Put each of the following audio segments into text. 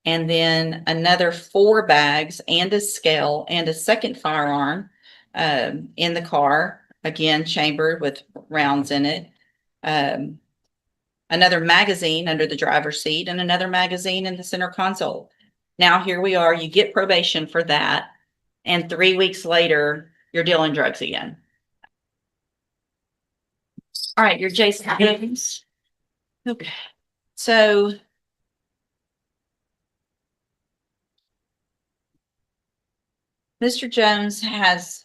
and then another 4 bags and a scale and a second firearm in the car, again chambered with rounds in it. Another magazine under the driver's seat, and another magazine in the center console. Now here we are, you get probation for that, and 3 weeks later, you're dealing drugs again. All right, you're Jason James. Okay, so Mr. Jones has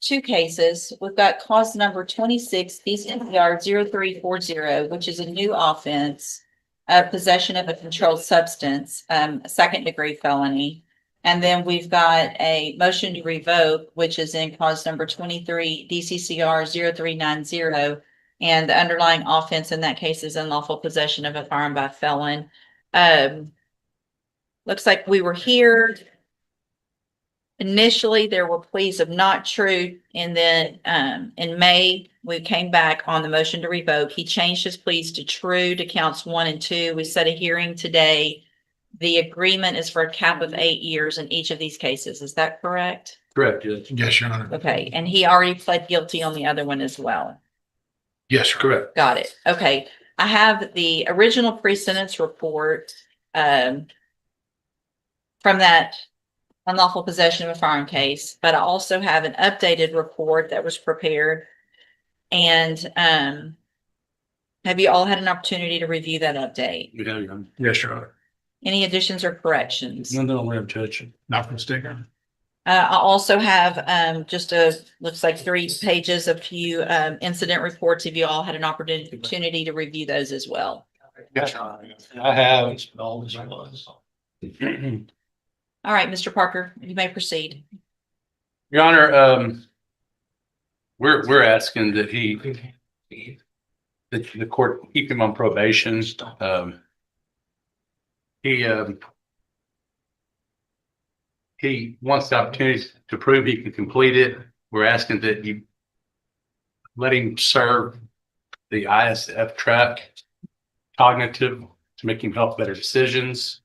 2 cases. We've got cause number 26 DCR 0340, which is a new offense, possession of a controlled substance, a 2nd-degree felony. And then we've got a motion to revoke, which is in cause number 23 DCCR 0390. And the underlying offense in that case is unlawful possession of a firearm by a felon. Looks like we were here. Initially, there were pleas of not true, and then in May, we came back on the motion to revoke. He changed his pleas to true to counts 1 and 2. We set a hearing today. The agreement is for a cap of 8 years in each of these cases. Is that correct? Correct, Judge. Yes, Your Honor. Okay, and he already pled guilty on the other one as well. Yes, correct. Got it. Okay, I have the original pre-sentence report from that unlawful possession of a firearm case, but I also have an updated report that was prepared. And have you all had an opportunity to review that update? We have, Your Honor. Yes, Your Honor. Any additions or corrections? None that I'm aware of, Judge. Not mistaken. I also have just looks like 3 pages of few incident reports. If you all had an opportunity to review those as well. Yes, Your Honor. I have. All right, Mr. Parker, you may proceed. Your Honor, we're asking that the court keep him on probation. He wants the opportunity to prove he can complete it. We're asking that you let him serve the ISF track cognitive to make him help better decisions.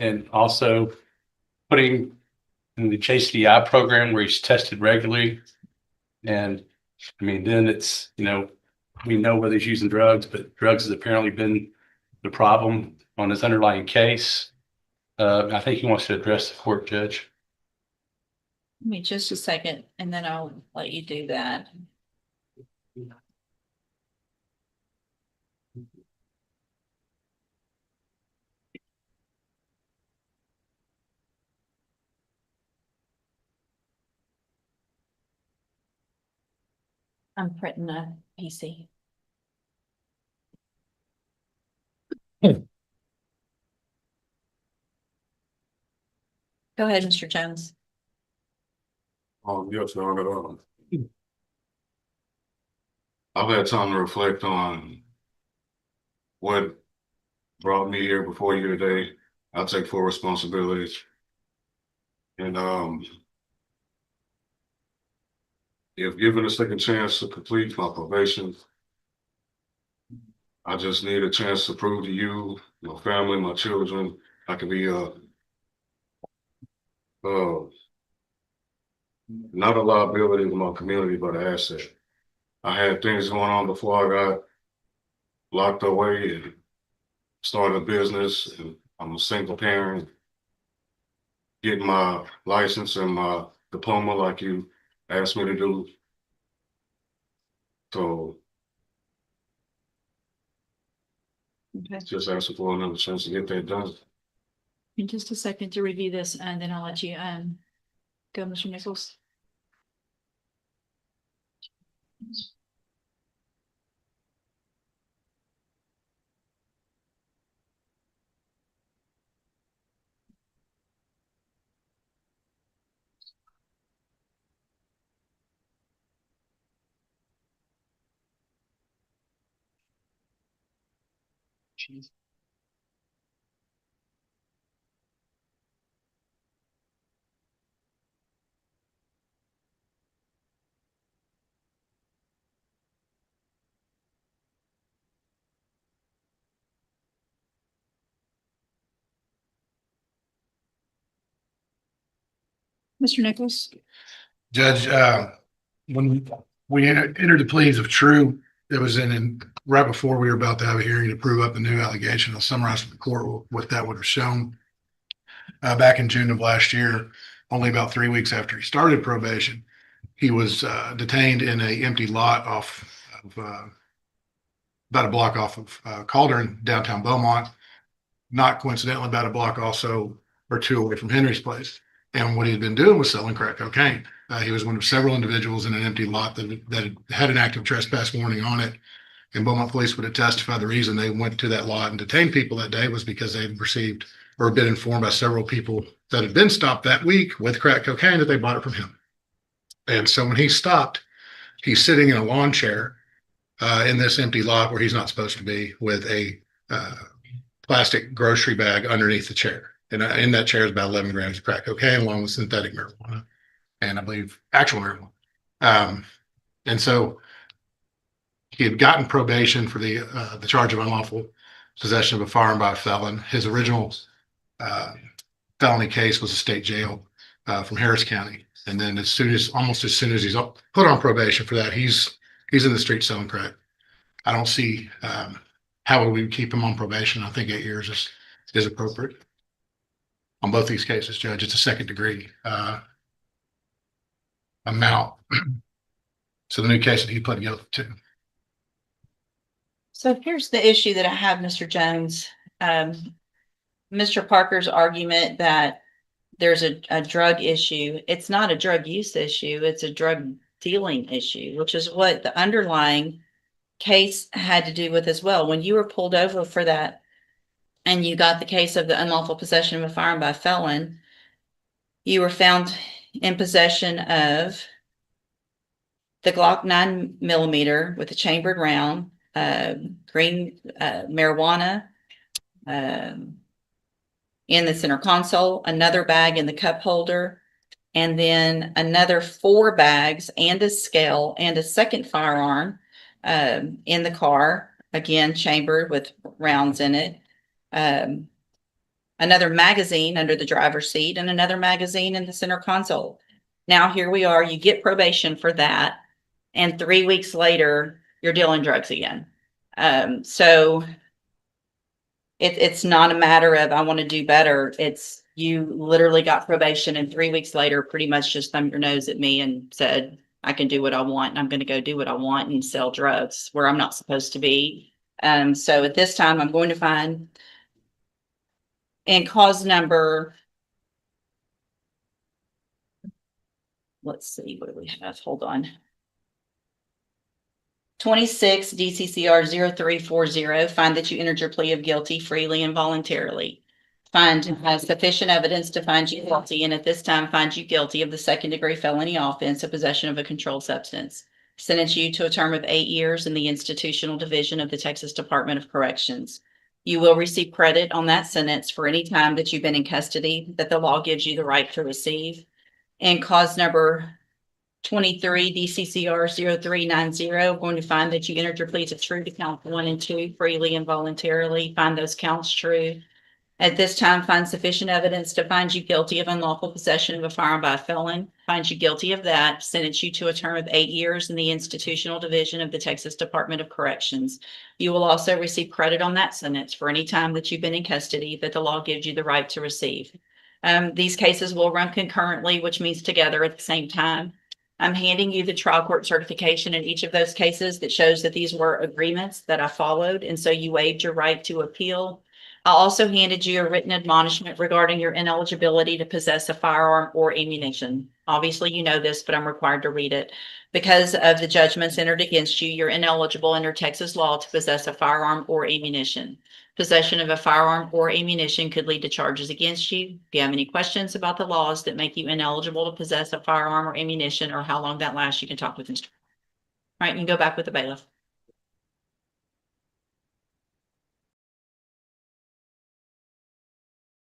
And also putting in the Chase DI program where he's tested regularly. And I mean, then it's, we know whether he's using drugs, but drugs has apparently been the problem on his underlying case. I think he wants to address the court, Judge. Give me just a second, and then I'll let you do that. I'm printing a PC. Go ahead, Mr. Jones. Yes, Your Honor. I've had time to reflect on what brought me here before you today. I take full responsibility. And if given a second chance to complete my probation, I just need a chance to prove to you, my family, my children, I can be not a liability to my community, but an asset. I had things going on before I got locked away and started a business, and I'm a single parent, getting my license and my diploma like you asked me to do. So Okay. just asking for another chance to get that done. In just a second to review this, and then I'll let you go, Mr. Nichols. Jeez. Mr. Nichols? Judge, when we entered the pleas of true, it was right before we were about to have a hearing to prove up the new allegation. I'll summarize for the court what that would have shown. Back in June of last year, only about 3 weeks after he started probation, he was detained in a empty lot off of about a block off of Calder, downtown Beaumont. Not coincidentally, about a block also or two away from Henry's place. And what he had been doing was selling crack cocaine. He was one of several individuals in an empty lot that had an active trespass warning on it. And Beaumont police would have testified the reason they went to that lot and detained people that day was because they had received or been informed by several people that had been stopped that week with crack cocaine that they bought it from him. And so when he stopped, he's sitting in a lawn chair in this empty lot where he's not supposed to be, with a plastic grocery bag underneath the chair. And in that chair is about 11 grams of crack cocaine along with synthetic marijuana and I believe actual marijuana. And so he had gotten probation for the charge of unlawful possession of a firearm by a felon. His original felony case was a state jail from Harris County. And then almost as soon as he's put on probation for that, he's in the street selling crack. I don't see how we would keep him on probation. I think 8 years is appropriate. On both these cases, Judge, it's a second degree amount. So the new case that he pled guilty to. So here's the issue that I have, Mr. Jones. Mr. Parker's argument that there's a drug issue. It's not a drug use issue. It's a drug dealing issue, which is what the underlying case had to do with as well. When you were pulled over for that and you got the case of the unlawful possession of a firearm by a felon, you were found in possession of the Glock 9mm with a chambered round, green marijuana in the center console, another bag in the cup holder, and then another 4 bags and a scale and a second firearm in the car, again chambered with rounds in it. Another magazine under the driver's seat and another magazine in the center console. Now here we are, you get probation for that, and 3 weeks later, you're dealing drugs again. So it's not a matter of I want to do better. It's you literally got probation and 3 weeks later pretty much just thumbed your nose at me and said, I can do what I want and I'm going to go do what I want and sell drugs where I'm not supposed to be. So at this time, I'm going to find in cause number, let's see, what do we have? Hold on. 26 DCCR 0340, find that you entered your plea of guilty freely and voluntarily. Find has sufficient evidence to find you guilty, and at this time find you guilty of the second-degree felony offense of possession of a controlled substance. Sentence you to a term of 8 years in the institutional division of the Texas Department of Corrections. You will receive credit on that sentence for any time that you've been in custody that the law gives you the right to receive. And cause number 23 DCCR 0390, going to find that you entered your pleas of true to count 1 and 2 freely and voluntarily. Find those counts true. At this time, find sufficient evidence to find you guilty of unlawful possession of a firearm by a felon. Find you guilty of that. Sentence you to a term of 8 years in the institutional division of the Texas Department of Corrections. You will also receive credit on that sentence for any time that you've been in custody that the law gives you the right to receive. These cases will run concurrently, which means together at the same time. I'm handing you the trial court certification in each of those cases that shows that these were agreements that I followed, and so you waived your right to appeal. I also handed you a written admonishment regarding your ineligibility to possess a firearm or ammunition. Obviously, you know this, but I'm required to read it. Because of the judgments entered against you, you're ineligible under Texas law to possess a firearm or ammunition. Possession of a firearm or ammunition could lead to charges against you. If you have any questions about the laws that make you ineligible to possess a firearm or ammunition or how long that lasts, you can talk with Mr. All right, you can go back with the bailiff.